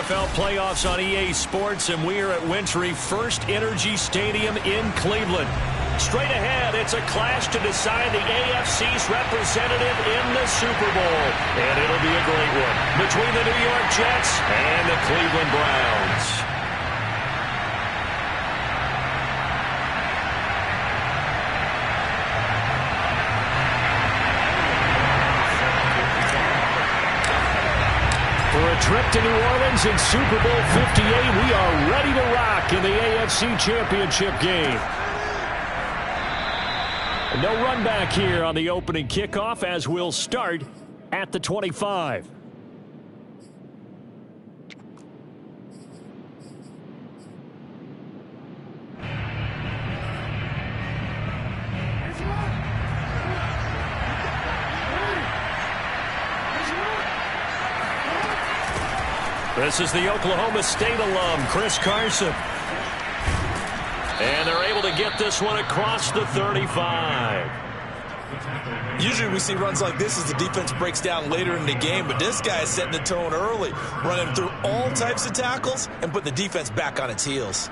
NFL playoffs on EA Sports, and we are at Wintry First Energy Stadium in Cleveland. Straight ahead, it's a clash to decide the AFC's representative in the Super Bowl. And it'll be a great one between the New York Jets and the Cleveland Browns. For a trip to New Orleans in Super Bowl 58, we are ready to rock in the AFC Championship game. No run back here on the opening kickoff as we'll start at the 25. This is the Oklahoma State alum, Chris Carson. And they're able to get this one across the 35. Usually we see runs like this as the defense breaks down later in the game, but this guy is setting the tone early, running through all types of tackles and putting the defense back on its heels.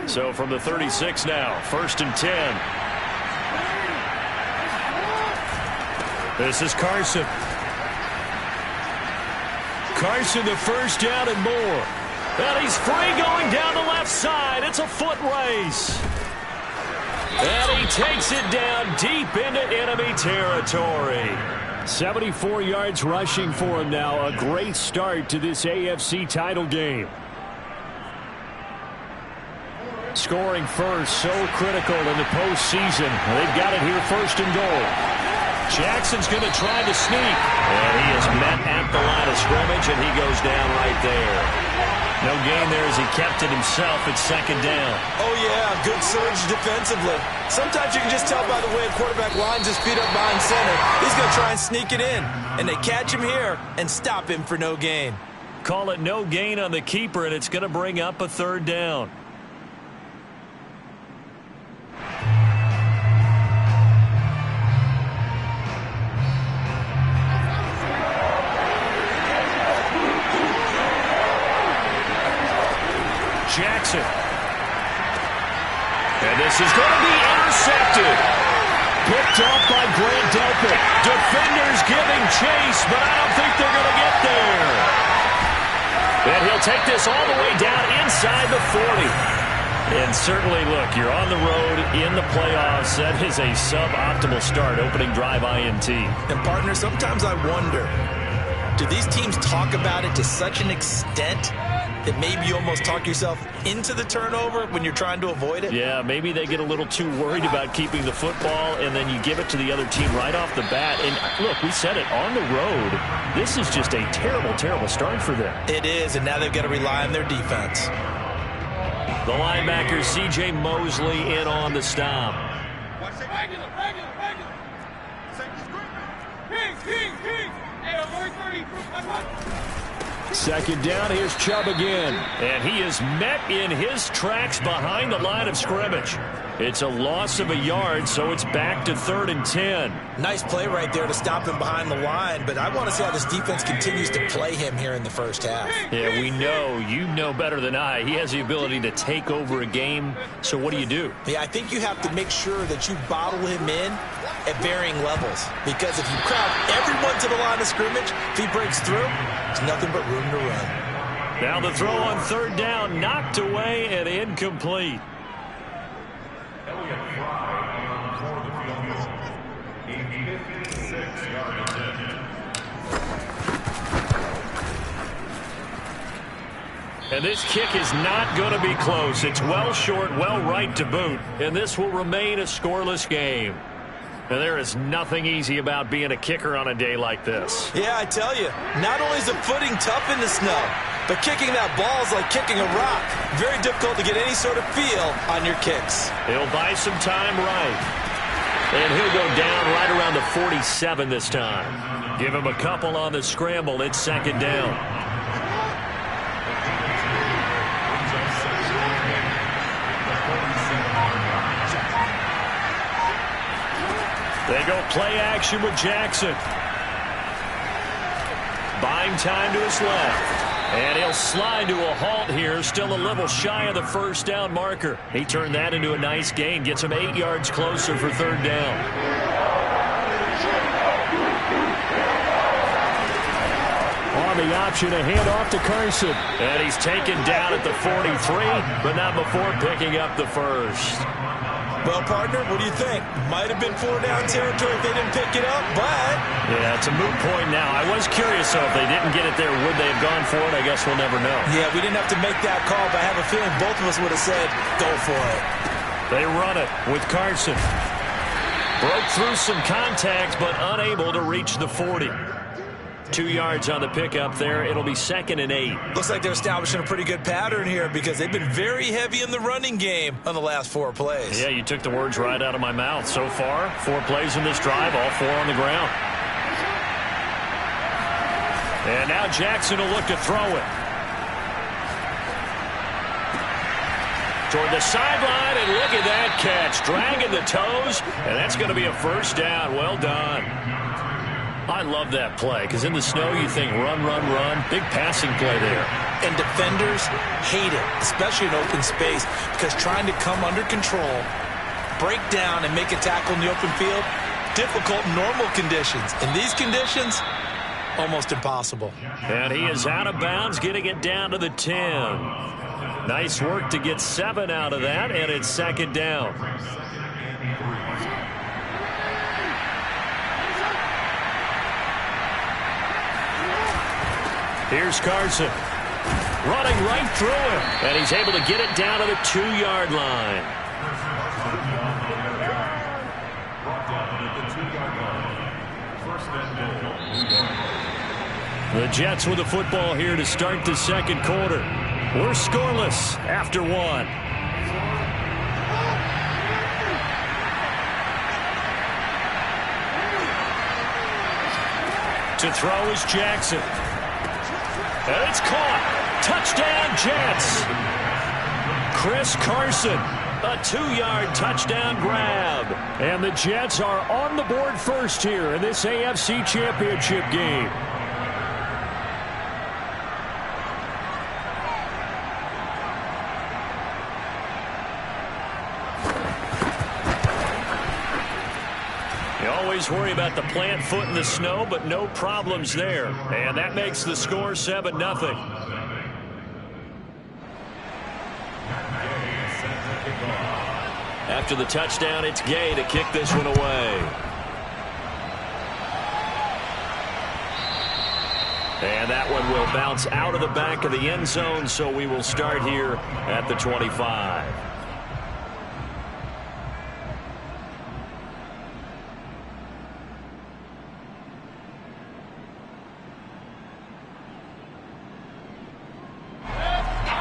So from the 36 now, 1st and 10. This is Carson. Carson, the first down and more. And he's free going down the left side. It's a foot race. And he takes it down deep into enemy territory. 74 yards rushing for him now. A great start to this AFC title game. Scoring first, so critical in the postseason. They've got it here 1st and goal. Jackson's going to try to sneak. And he is met at the line of scrimmage, and he goes down right there. No gain there as he kept it himself at 2nd down. Oh, yeah, good surge defensively. Sometimes you can just tell by the way a quarterback lines his feet up behind center. He's going to try and sneak it in. And they catch him here and stop him for no gain. Call it no gain on the keeper, and it's going to bring up a 3rd down. Jackson. And this is going to be intercepted. Picked off by Grant Delpit. Defenders giving chase, but I don't think they're going to get there. And he'll take this all the way down inside the 40. And certainly, look, you're on the road in the playoffs. That is a suboptimal start, opening drive INT. And, partner, sometimes I wonder, do these teams talk about it to such an extent that maybe you almost talk yourself into the turnover when you're trying to avoid it? Yeah, maybe they get a little too worried about keeping the football, and then you give it to the other team right off the bat. And, look, we said it, on the road, this is just a terrible, terrible start for them. It is, and now they've got to rely on their defense. The linebacker, C.J. Mosley, in on the stop. Second down, here's Chubb again. And he is met in his tracks behind the line of scrimmage. It's a loss of a yard, so it's back to 3rd and 10. Nice play right there to stop him behind the line, but I want to see how this defense continues to play him here in the first half. Yeah, we know. You know better than I. He has the ability to take over a game, so what do you do? Yeah, I think you have to make sure that you bottle him in at varying levels, because if you crowd everyone to the line of scrimmage, if he breaks through, there's nothing but room to run. Now the throw on 3rd down, knocked away and incomplete. And this kick is not going to be close. It's well short, well right to boot. And this will remain a scoreless game. And there is nothing easy about being a kicker on a day like this. Yeah, I tell you, not only is the footing tough in the snow, but kicking that ball is like kicking a rock. Very difficult to get any sort of feel on your kicks. He'll buy some time right. And he'll go down right around the 47 this time. Give him a couple on the scramble. It's 2nd down. They go play action with Jackson. Buying time to his left. And he'll slide to a halt here, still a little shy of the first down marker. He turned that into a nice gain, gets him 8 yards closer for third down. On the option, a handoff to Carson. And he's taken down at the 43, but not before picking up the first. Well, partner, what do you think? Might have been 4-down territory if they didn't pick it up, but... Yeah, it's a moot point now. I was curious, though, if they didn't get it there, would they have gone for it? I guess we'll never know. Yeah, we didn't have to make that call, but I have a feeling both of us would have said, go for it. They run it with Carson. Broke through some contact, but unable to reach the 40. 2 yards on the pickup there. It'll be 2nd and 8. Looks like they're establishing a pretty good pattern here because they've been very heavy in the running game on the last 4 plays. Yeah, you took the words right out of my mouth. So far, 4 plays in this drive, all 4 on the ground. And now Jackson will look to throw it. Toward the sideline, and look at that catch. Dragging the toes, and that's going to be a first down. Well done. I love that play because in the snow you think run, run, run. Big passing play there. And defenders hate it, especially in open space, because trying to come under control, break down, and make a tackle in the open field, difficult in normal conditions. In these conditions, almost impossible. And he is out of bounds, getting it down to the 10. Nice work to get 7 out of that, and it's 2nd down. Here's Carson. Running right through him. And he's able to get it down to the 2-yard line. The Jets with the football here to start the second quarter. We're scoreless after 1. To throw is Jackson. And it's caught. Touchdown, Jets. Chris Carson, a 2-yard touchdown grab. And the Jets are on the board first here in this AFC Championship game. Worry about the plant foot in the snow, but no problems there. And that makes the score 7-0. After the touchdown, it's Gay to kick this one away. And that one will bounce out of the back of the end zone, so we will start here at the 25.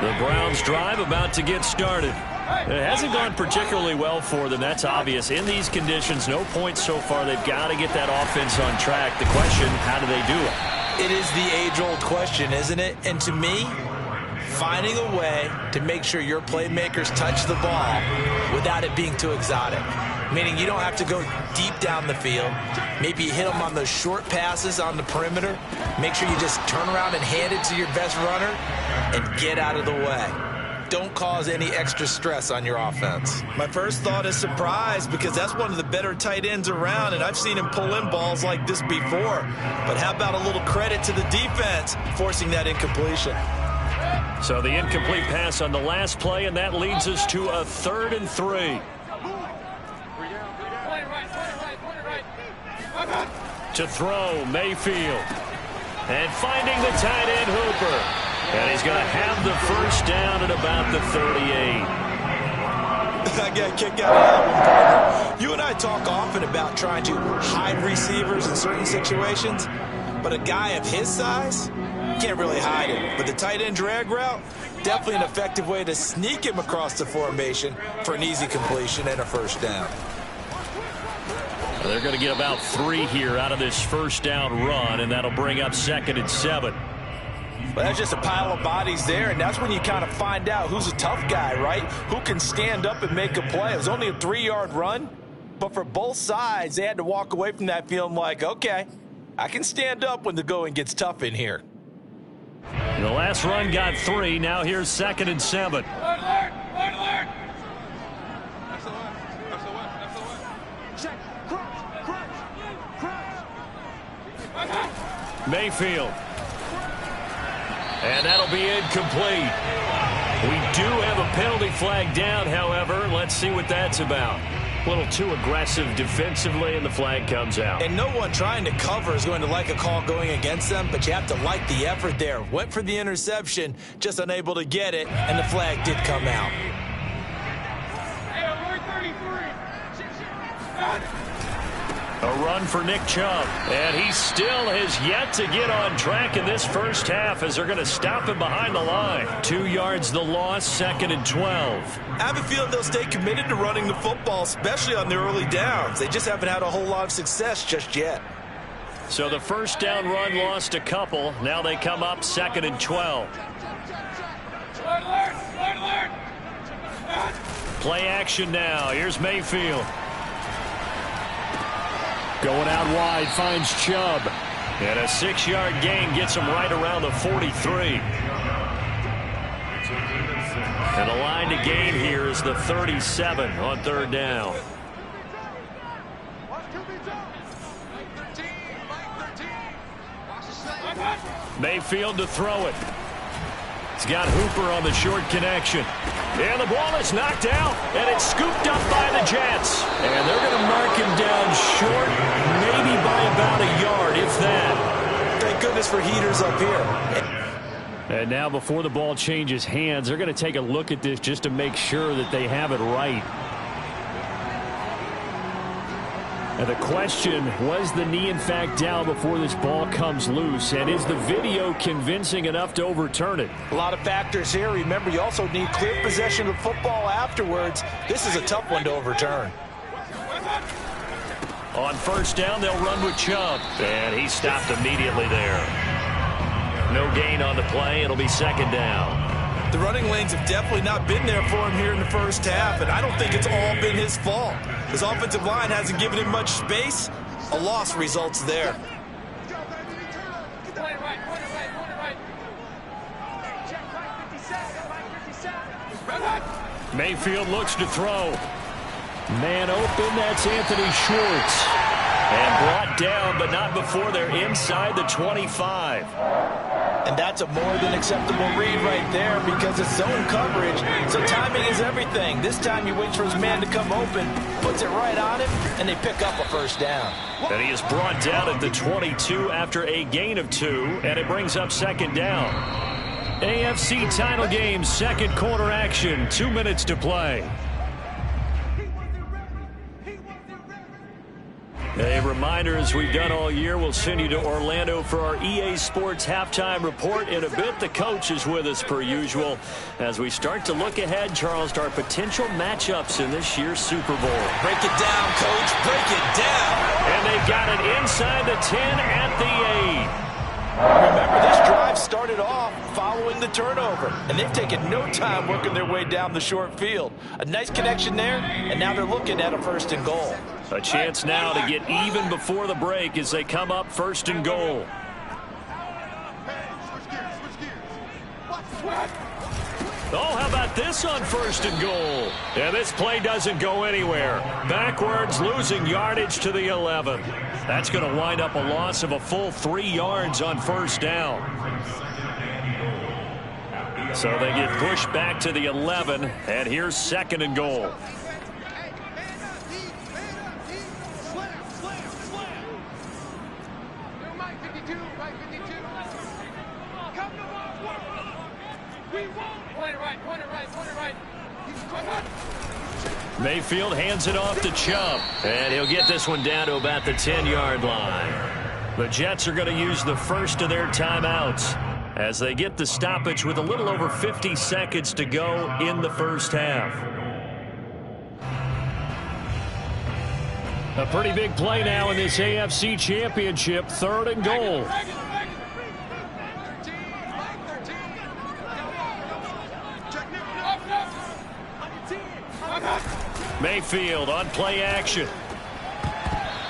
The Browns drive about to get started. It hasn't gone particularly well for them. That's obvious. In these conditions, no points so far. They've got to get that offense on track. The question, how do they do it? It is the age-old question, isn't it? And to me, finding a way to make sure your playmakers touch the ball without it being too exotic. Meaning you don't have to go deep down the field. Maybe you hit them on those short passes on the perimeter. Make sure you just turn around and hand it to your best runner and get out of the way. Don't cause any extra stress on your offense. My first thought is surprise because that's one of the better tight ends around, and I've seen him pull in balls like this before. But how about a little credit to the defense forcing that incompletion? So the incomplete pass on the last play, and that leads us to a 3rd and 3. To throw, Mayfield. And finding the tight end, Hooper. And he's going to have the first down at about the 38. I got a kick out of that one, partner. You and I talk often about trying to hide receivers in certain situations, but a guy of his size can't really hide him. But the tight end drag route, definitely an effective way to sneak him across the formation for an easy completion and a first down. They're going to get about 3 here out of this first down run, and that'll bring up 2nd and 7. Well, that's just a pile of bodies there, and that's when you kind of find out who's a tough guy, right? Who can stand up and make a play. It was only a 3-yard run, But for both sides, they had to walk away from that feeling like, okay, I can stand up when the going gets tough in here. The last run got 3. Now here's 2nd and 7. Mayfield. And that'll be incomplete. We do have a penalty flag down, however. Let's see what that's about. A little too aggressive defensively, and the flag comes out. And no one trying to cover is going to like a call going against them, but you have to like the effort there. Went for the interception, just unable to get it, and the flag did come out. A run for Nick Chubb, and he still has yet to get on track in this first half as they're going to stop him behind the line. 2 yards the loss, 2nd and 12. I have a feeling they'll stay committed to running the football, especially on their early downs. They just haven't had a whole lot of success just yet. So the first down run lost a couple. Now they come up 2nd and 12. Play action now. Here's Mayfield. Going out wide, finds Chubb. And a 6-yard gain gets him right around the 43. And the line to gain here is the 37 on 3rd down. Mayfield to throw it. He's got Hooper on the short connection. And the ball is knocked out, and it's scooped up by the Jets. And they're going to mark him down short, maybe by about a yard, if that. Thank goodness for heaters up here. And now before the ball changes hands, they're going to take a look at this just to make sure that they have it right. And the question, was the knee in fact down before this ball comes loose? And is the video convincing enough to overturn it? A lot of factors here. Remember, you also need clear possession of football afterwards. This is a tough one to overturn. On 1st down, they'll run with Chubb. And he stopped immediately there. No gain on the play. It'll be 2nd down. The running lanes have definitely not been there for him here in the first half, and I don't think it's all been his fault. His offensive line hasn't given him much space. A loss results there. Mayfield looks to throw. Man open, that's Anthony Schwartz. And brought down, but not before they're inside the 25. And that's a more than acceptable read right there because it's zone coverage, so timing is everything. This time he waits for his man to come open, puts it right on him, and they pick up a 1st down. And he is brought down at the 22 after a gain of 2, and it brings up 2nd down. AFC title game, 2nd quarter action, 2 minutes to play. A reminder, as we've done all year, we'll send you to Orlando for our EA Sports halftime report. In a bit, the coach is with us per usual as we start to look ahead, Charles, to our potential matchups in this year's Super Bowl. Break it down, Coach. Break it down. And they've got it inside the 10 at the 8. Remember, this drive started off following the turnover, and they've taken no time working their way down the short field. A nice connection there, and now they're looking at a 1st and goal. A chance now to get even before the break as they come up 1st and goal. Oh, how about this on 1st and goal? And this play doesn't go anywhere. Backwards, losing yardage to the 11. That's going to wind up a loss of a full 3 yards on 1st down. So they get pushed back to the 11, and here's 2nd and goal. Mayfield hands it off to Chubb, and he'll get this one down to about the 10-yard line. The Jets are going to use the first of their timeouts as they get the stoppage with a little over 50 seconds to go in the first half. A pretty big play now in this AFC Championship, 3rd and goal. Mayfield on play action.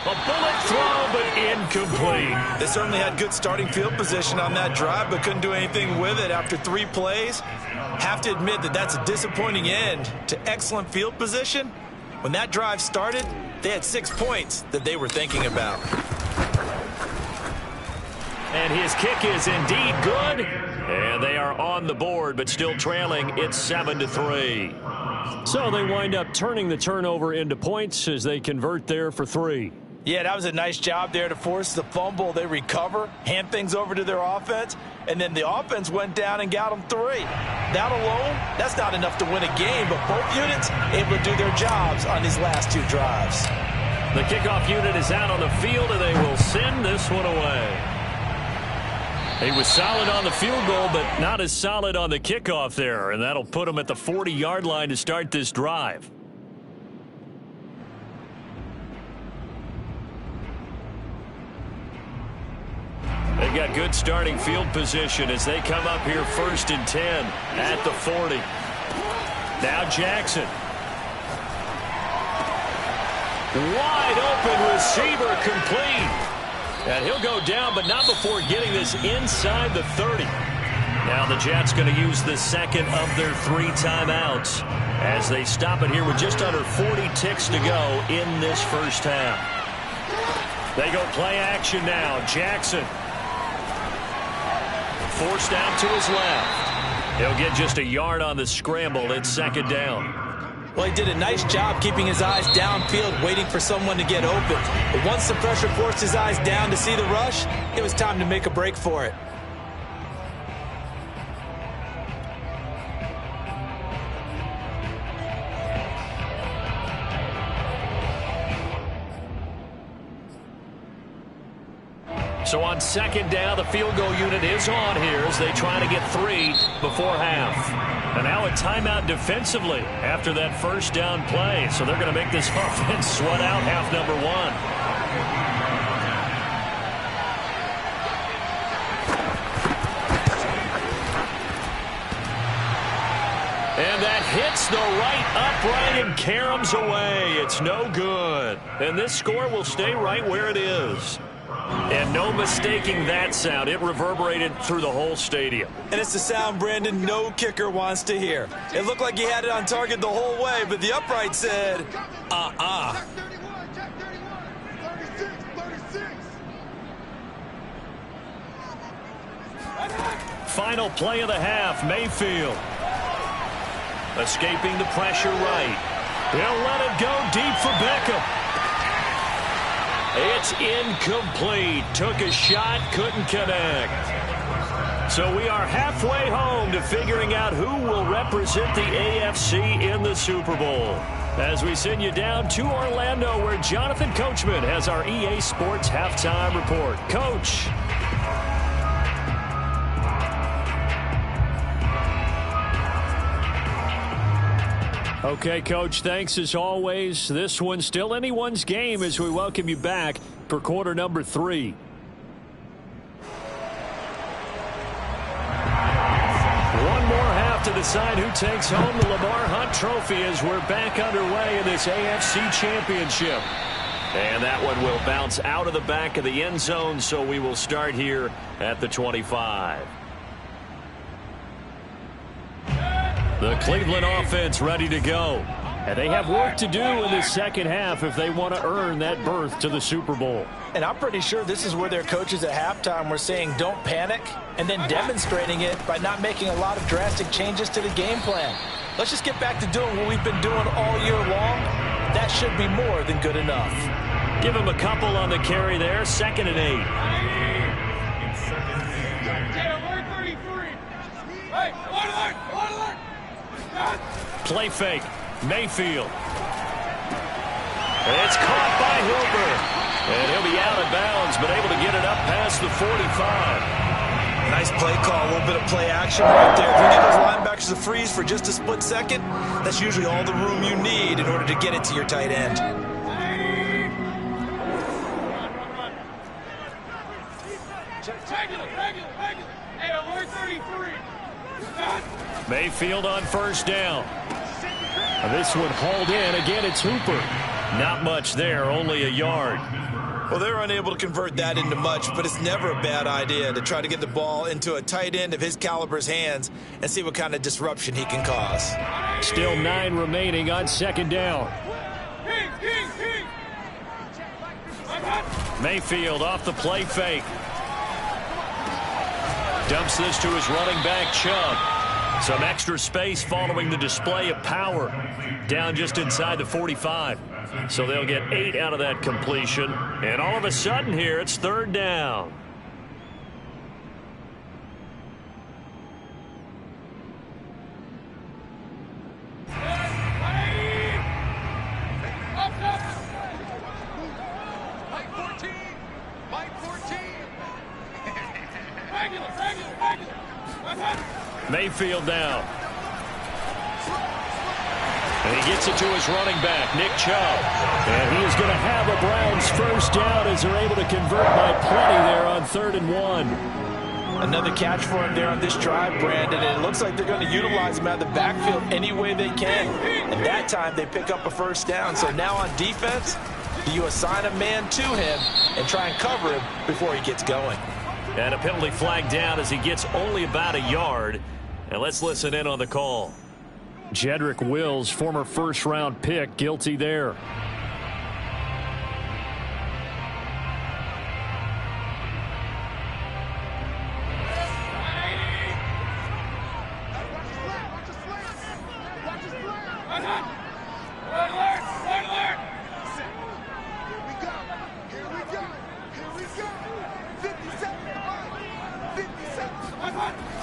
A bullet throw, but incomplete. They certainly had good starting field position on that drive, but couldn't do anything with it after 3 plays. Have to admit that that's a disappointing end to excellent field position. When that drive started, they had 6 points that they were thinking about. And his kick is indeed good. And they are on the board, but still trailing. It's 7-3. So they wind up turning the turnover into points as they convert there for 3. Yeah, that was a nice job there to force the fumble. They recover, hand things over to their offense, and then the offense went down and got them 3. That alone, that's not enough to win a game, but both units able to do their jobs on these last 2 drives. The kickoff unit is out on the field, and they will send this one away. He was solid on the field goal, but not as solid on the kickoff there, and that'll put him at the 40-yard line to start this drive. They've got good starting field position as they come up here 1st and 10 at the 40. Now Jackson. Wide open receiver complete. And he'll go down, but not before getting this inside the 30. Now the Jets going to use the second of their 3 timeouts as they stop it here with just under 40 ticks to go in this first half. They go play action now. Jackson. Forced out to his left. He'll get just a yard on the scramble. It's 2nd down. Well, he did a nice job keeping his eyes downfield, waiting for someone to get open. But once the pressure forced his eyes down to see the rush, it was time to make a break for it. So on 2nd down, the field goal unit is on here as they try to get 3 before half. And now a timeout defensively after that first down play. So they're going to make this offense sweat out half number 1. And that hits the right upright and caroms away. It's no good. And this score will stay right where it is. And no mistaking that sound. It reverberated through the whole stadium. And it's the sound, Brandon, no kicker wants to hear. It looked like he had it on target the whole way, but the upright said, Final play of the half, Mayfield. Escaping the pressure right. He'll let it go deep for Beckham. It's incomplete. Took a shot, couldn't connect. So we are halfway home to figuring out who will represent the AFC in the Super Bowl. As we send you down to Orlando, where Jonathan Coachman has our EA Sports Halftime Report. Coach. Okay, Coach, thanks as always. This one's still anyone's game as we welcome you back for quarter number 3. One more half to decide who takes home the Lamar Hunt Trophy as we're back underway in this AFC Championship. And that one will bounce out of the back of the end zone, so we will start here at the 25. The Cleveland offense ready to go. And they have work to do in the second half if they want to earn that berth to the Super Bowl. And I'm pretty sure this is where their coaches at halftime were saying don't panic, and then demonstrating it by not making a lot of drastic changes to the game plan. Let's just get back to doing what we've been doing all year long. That should be more than good enough. Give him a couple on the carry there. 2nd and 8. Play fake. Mayfield. It's caught by Hooper. And he'll be out of bounds, but able to get it up past the 45. Nice play call, a little bit of play action right there. If you give those linebackers a freeze for just a split second, that's usually all the room you need in order to get it to your tight end. Mayfield on 1st down. This one hauled in. Again, it's Hooper. Not much there, only a yard. Well, they were unable to convert that into much, but it's never a bad idea to try to get the ball into a tight end of his caliber's hands and see what kind of disruption he can cause. Still 9 remaining on second down. Mayfield off the play fake. Dumps this to his running back, Chubb. Some extra space following the display of power. Down just inside the 45. So they'll get 8 out of that completion. And all of a sudden here, it's third down. Mayfield down. And he gets it to his running back, Nick Chubb. And he is going to have a Browns first down as they're able to convert by plenty there on 3rd and 1. Another catch for him there on this drive, Brandon. And it looks like they're going to utilize him out of the backfield any way they can. And that time they pick up a first down. So now on defense, do you assign a man to him and try and cover him before he gets going? And a penalty flag down as he gets only about a yard. And let's listen in on the call. Jedrick Wills, former first-round pick, guilty there.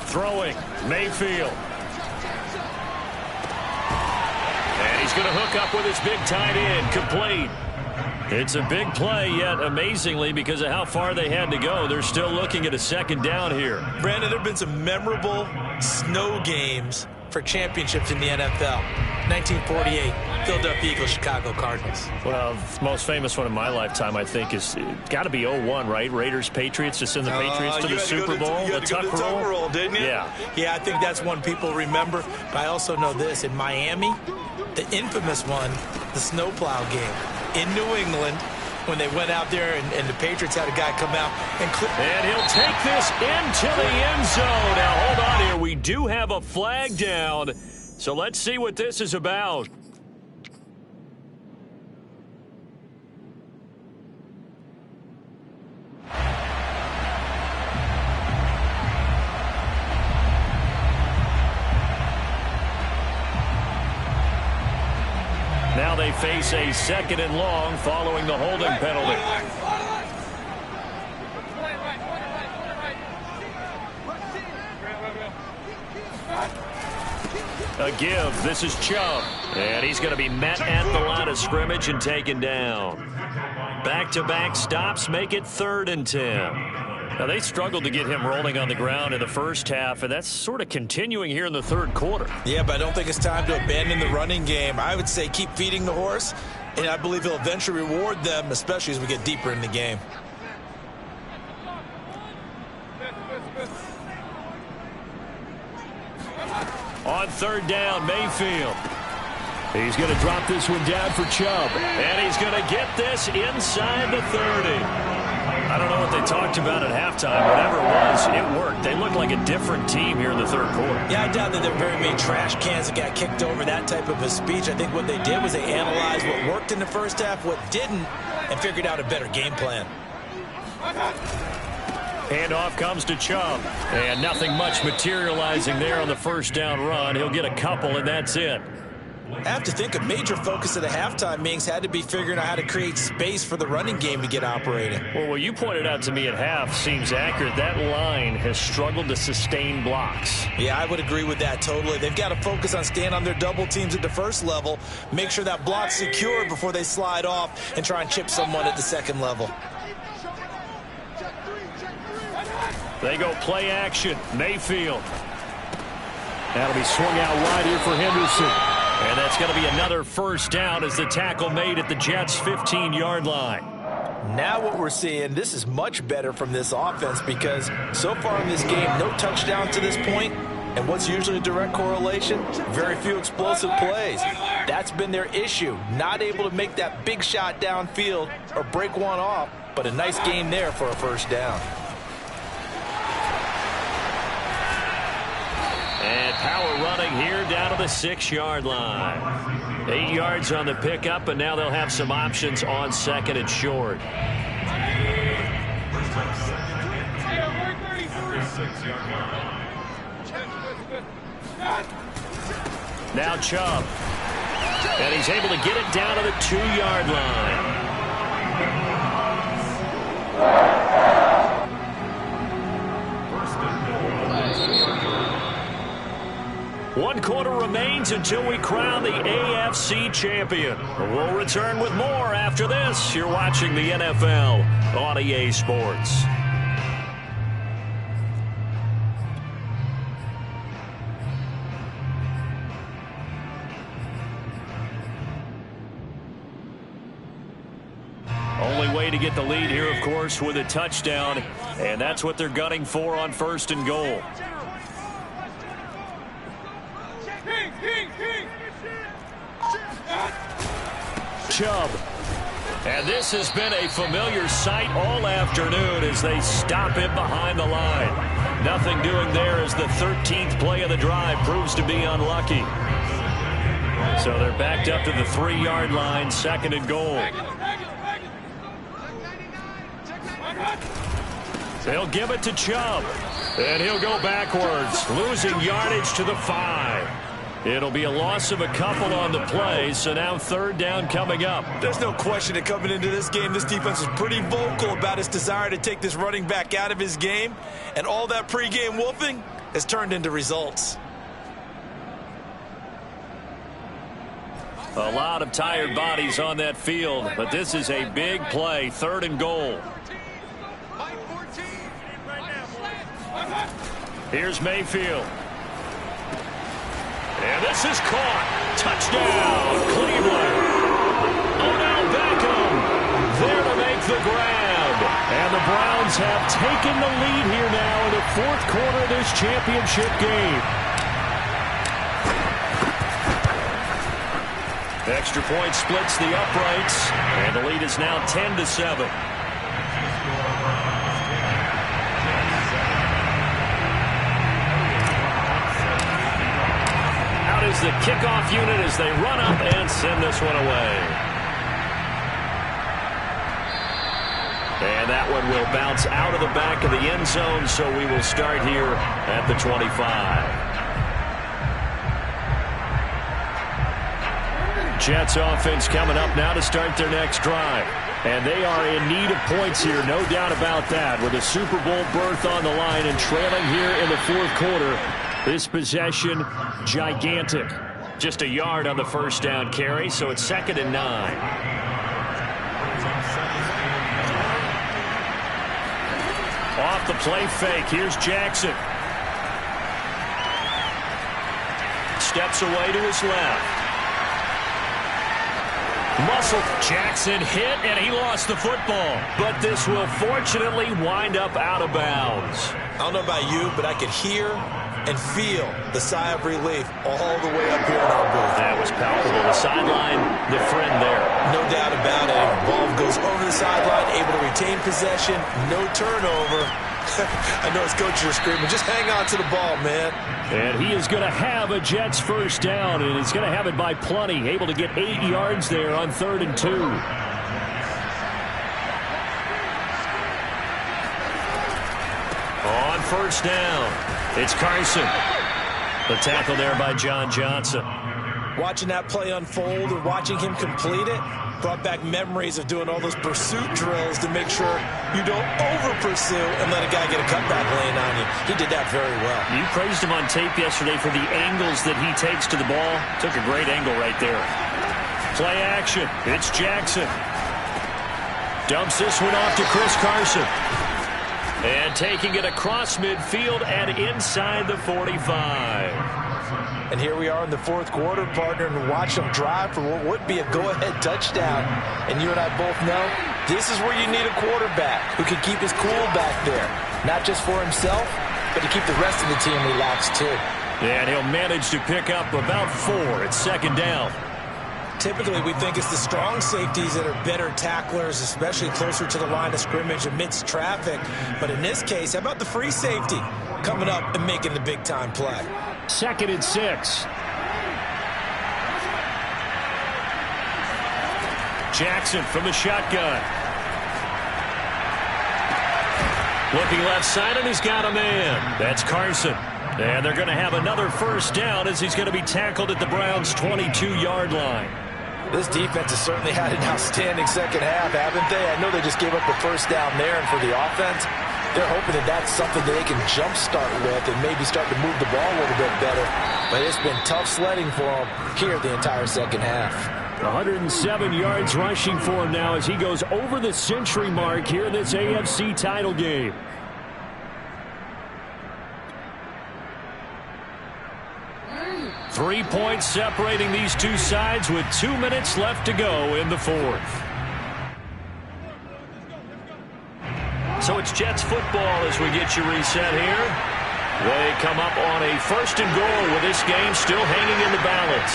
Throwing, Mayfield. And he's going to hook up with his big tight end, complete. It's a big play, yet amazingly, because of how far they had to go, they're still looking at a second down here. Brandon, there have been some memorable snow games for championships in the NFL. 1948, Philadelphia Eagles, Chicago Cardinals. Well, the most famous one in my lifetime, I think, is got to be 01, right? Raiders, Patriots, to send the Patriots to the Super Bowl. You had to go to the Tuck roll, didn't you? Yeah. Yeah, I think that's one people remember. But I also know this. In Miami, the infamous one, the snowplow game in New England, when they went out there and the Patriots had a guy come out and clip. And he'll take this into the end zone. Now, hold on here. We do have a flag down. So let's see what this is about. Now they face a 2nd and long following the holding penalty. A give. This is Chubb. And he's going to be met at the line of scrimmage and taken down. Back-to-back stops make it 3rd and 10. Now, they struggled to get him rolling on the ground in the first half, and that's sort of continuing here in the 3rd quarter. Yeah, but I don't think it's time to abandon the running game. I would say keep feeding the horse, and I believe he'll eventually reward them, especially as we get deeper in the game. On 3rd down, Mayfield. He's going to drop this one down for Chubb. And he's going to get this inside the 30. I don't know what they talked about at halftime. Whatever it was, it worked. They looked like a different team here in the 3rd quarter. Yeah, I doubt that there were very many trash cans that got kicked over, that type of a speech. I think what they did was they analyzed what worked in the first half, what didn't, and figured out a better game plan. Handoff comes to Chubb. And nothing much materializing there on the first down run. He'll get a couple, and that's it. I have to think a major focus of the halftime meetings had to be figuring out how to create space for the running game to get operating. Well, what you pointed out to me at half seems accurate. That line has struggled to sustain blocks. Yeah, I would agree with that totally. They've got to focus on staying on their double teams at the first level, make sure that block's secured before they slide off and try and chip someone at the second level. They go play action. Mayfield. That'll be swung out wide here for Henderson. And that's going to be another first down as the tackle made at the Jets' 15-yard line. Now what we're seeing, this is much better from this offense because so far in this game, no touchdown to this point, and what's usually a direct correlation? Very few explosive plays. That's been their issue, not able to make that big shot downfield or break one off but a nice game there for a first down. And power running here down to the 6-yard line. 8 yards on the pickup, and now they'll have some options on second and short. Now Chubb. And he's able to get it down to the 2-yard line. One quarter remains until we crown the AFC champion. We'll return with more after this. You're watching the NFL on EA Sports. Only way to get the lead here, of course, with a touchdown, and that's what they're gunning for on first and goal. Chubb. And this has been a familiar sight all afternoon as they stop him behind the line. Nothing doing there as the 13th play of the drive proves to be unlucky. So they're backed up to the 3-yard line, second and goal. They'll give it to Chubb. And he'll go backwards, losing yardage to the 5. It'll be a loss of a couple on the play, so now third down coming up. There's no question that coming into this game, this defense is pretty vocal about its desire to take this running back out of his game, and all that pregame wolfing has turned into results. A lot of tired bodies on that field, but this is a big play, third and goal. Here's Mayfield. And this is caught. Touchdown, Cleveland. Odell Beckham there to make the grab. And the Browns have taken the lead here now in the fourth quarter of this championship game. Extra point splits the uprights, and the lead is now 10-7. Is the kickoff unit as they run up and send this one away. And that one will bounce out of the back of the end zone, so we will start here at the 25. Jets offense coming up now to start their next drive. And they are in need of points here, no doubt about that, with a Super Bowl berth on the line and trailing here in the fourth quarter. This possession, gigantic. Just a yard on the first down carry, so it's 2nd and 9. Off the play fake, here's Jackson. Steps away to his left. Muscle. Jackson hit, and he lost the football. But this will fortunately wind up out of bounds. I don't know about you, but I could hear and feel the sigh of relief all the way up here in our booth. That was palpable. The sideline, the friend there. No doubt about it. Ball goes over the sideline, able to retain possession, no turnover. I know his coaches are screaming, just hang on to the ball, man. And he is going to have a Jets first down, and he's going to have it by plenty. Able to get 8 yards there on 3rd and 2. On first down, it's Carson. The tackle there by John Johnson. Watching that play unfold and watching him complete it brought back memories of doing all those pursuit drills to make sure you don't over-pursue and let a guy get a cutback lane on you. He did that very well. You praised him on tape yesterday for the angles that he takes to the ball. Took a great angle right there. Play action. It's Jackson. Dumps this one off to Chris Carson. And taking it across midfield and inside the 45. And here we are in the fourth quarter, partner, and watch them drive for what would be a go-ahead touchdown. And you and I both know this is where you need a quarterback who can keep his cool back there. Not just for himself, but to keep the rest of the team relaxed too. And he'll manage to pick up about 4 at 2nd down. Typically, we think it's the strong safeties that are better tacklers, especially closer to the line of scrimmage amidst traffic. But in this case, how about the free safety coming up and making the big-time play? 2nd and 6. Jackson from the shotgun. Looking left side, and he's got a man. That's Carson. And they're going to have another first down as he's going to be tackled at the Browns' 22-yard line. This defense has certainly had an outstanding second half, haven't they? I know they just gave up a first down there, and for the offense, they're hoping that that's something that they can jumpstart with and maybe start to move the ball a little bit better. But it's been tough sledding for them here the entire second half. 107 yards rushing for him now as he goes over the century mark here in this AFC title game. Three points separating these two sides with 2 minutes left to go in the fourth. So it's Jets football as we get you reset here. They come up on a 1st and goal with this game still hanging in the balance.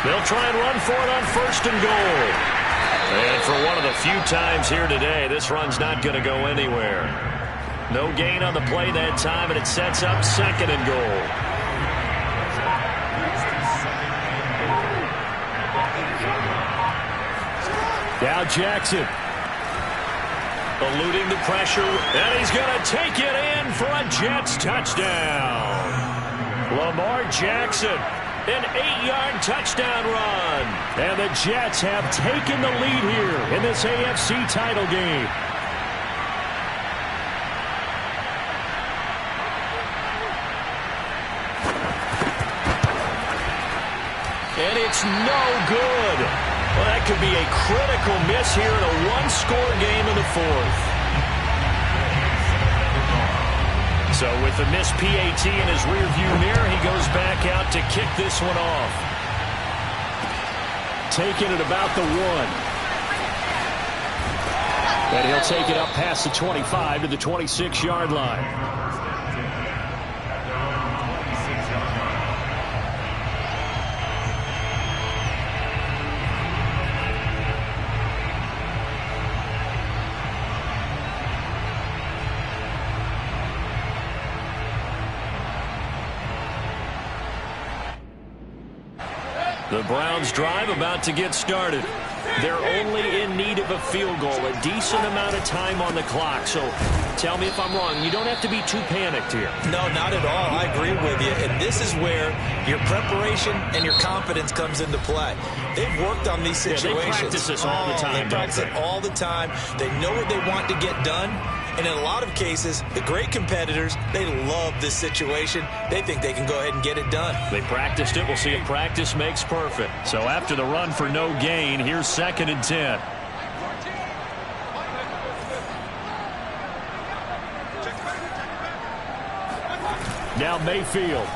They'll try and run for it on 1st and goal. And for one of the few times here today, this run's not going to go anywhere. No gain on the play that time, and it sets up 2nd and goal. Now Jackson. Eluding the pressure, and he's going to take it in for a Jets touchdown. Lamar Jackson, an 8-yard touchdown run. And the Jets have taken the lead here in this AFC title game. And it's no good. Well, that could be a critical miss here in a one-score game in the fourth. So with the missed PAT in his rearview mirror, he goes back out to kick this one off. Taking it about the 1. And he'll take it up past the 25 to the 26-yard line. The Browns drive about to get started. They're only in need of a field goal, a decent amount of time on the clock. So tell me if I'm wrong. You don't have to be too panicked here. No, not at all. I agree with you. And this is where your preparation and your confidence comes into play. They've worked on these situations. Yeah, they practice this all the time. They practice it all the time. They know what they want to get done. And in a lot of cases, the great competitors, they love this situation. They think they can go ahead and get it done. They practiced it. We'll see if practice makes perfect. So after the run for no gain, here's 2nd and 10. Now Mayfield.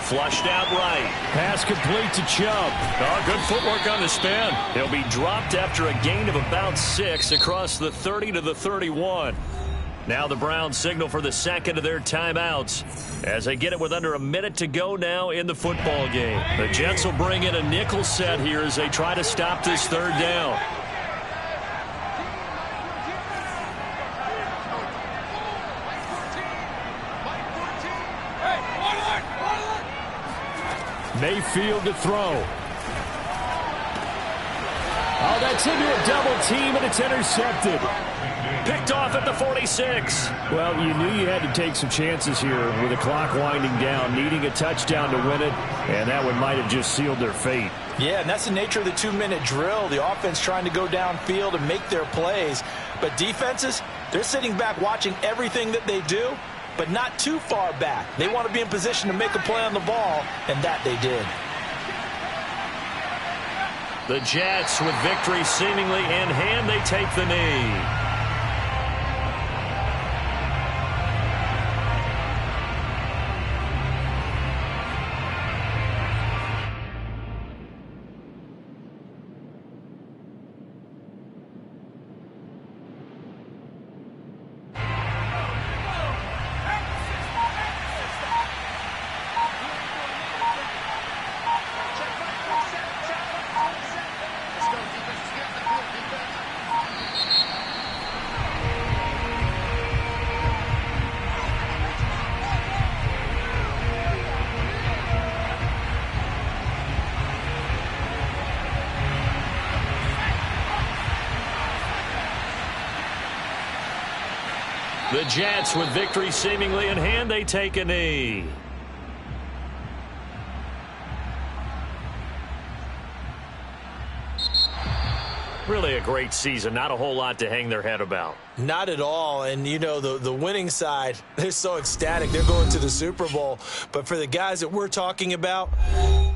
Flushed out right. Pass complete to Chubb. Oh, good footwork on the spin. He'll be dropped after a gain of about 6 across the 30 to the 31. Now the Browns signal for the 2nd of their timeouts as they get it with under a minute to go now in the football game. The Jets will bring in a nickel set here as they try to stop this 3rd down. Mayfield to throw. Oh, that's into a double team, and it's intercepted. Picked off at the 46. Well, you knew you had to take some chances here with the clock winding down, needing a touchdown to win it, and that one might have just sealed their fate. Yeah, and that's the nature of the 2-minute drill. The offense trying to go downfield and make their plays. But defenses, they're sitting back watching everything that they do, but not too far back. They want to be in position to make a play on the ball, and that they did. The Jets, with victory seemingly in hand, they take the knee. The Jets, with victory seemingly in hand, they take a knee. Really a great season. Not a whole lot to hang their head about. Not at all. And, you know, the winning side, they're so ecstatic. They're going to the Super Bowl. But for the guys that we're talking about,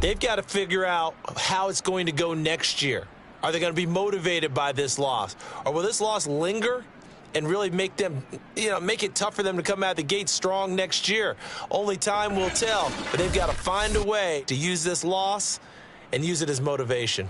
they've got to figure out how it's going to go next year. Are they going to be motivated by this loss? Or will this loss linger and really make them, make it tough for them to come out of the gate strong next year? Only time will tell. But they've got to find a way to use this loss and use it as motivation.